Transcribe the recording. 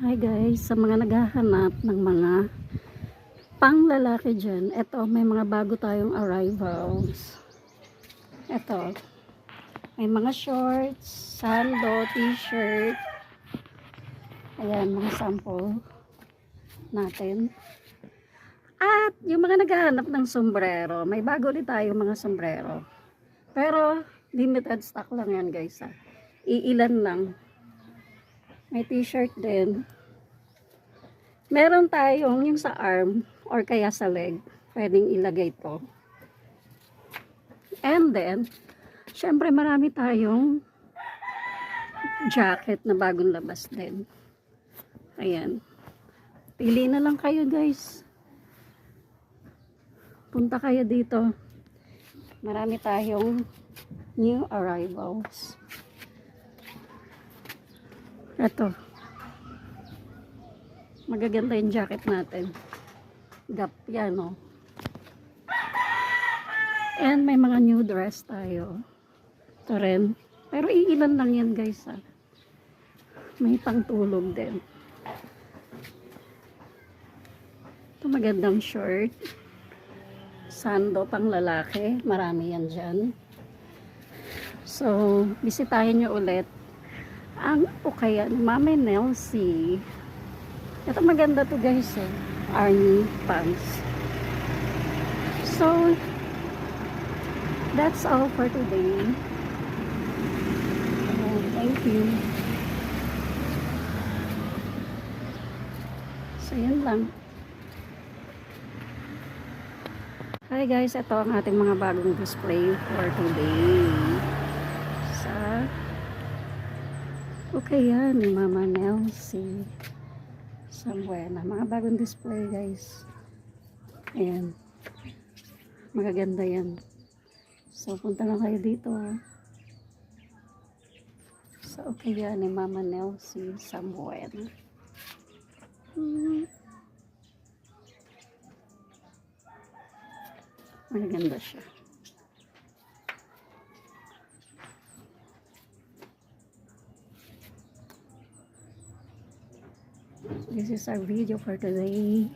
Hi guys, sa mga naghahanap ng mga panglalaki dyan, eto may mga bago tayong arrivals. Eto, may mga shorts, sando, t-shirt. Ayan, mga sample natin. At yung mga naghahanap ng sombrero, may bago ulit tayong mga sombrero. Pero limited stock lang yan guys. Iilan lang. May t-shirt din. Meron tayong yung sa arm or kaya sa leg. Pwedeng ilagay to. And then, syempre marami tayong jacket na bagong labas din. Ayan. Pili na lang kayo guys. Punta kayo dito. Marami tayong new arrivals. Ito. Magaganda yung jacket natin. Gap yan, oh. And may mga new dress tayo. Ito rin. Pero iilan lang yan guys, ah. May pangtulog din. Ito magandang short. Sando pang lalaki. Marami yan dyan. So, bisitahin nyo ulit ang Ukayan Mama Nelsie. Ito maganda to guys, eh. Army pants. So, that's all for today. Thank you. So, yun lang. Hi guys, ito ang ating mga bagong display for today. Sa Ukayan ni Mama Nelsie. Sambuena. Mga bagong display guys. Ayan. Magaganda yan. So, punta lang kayo dito. Sa Ukayan ni Mama Nelsie. Sambuena. Magaganda siya. This is our video for today.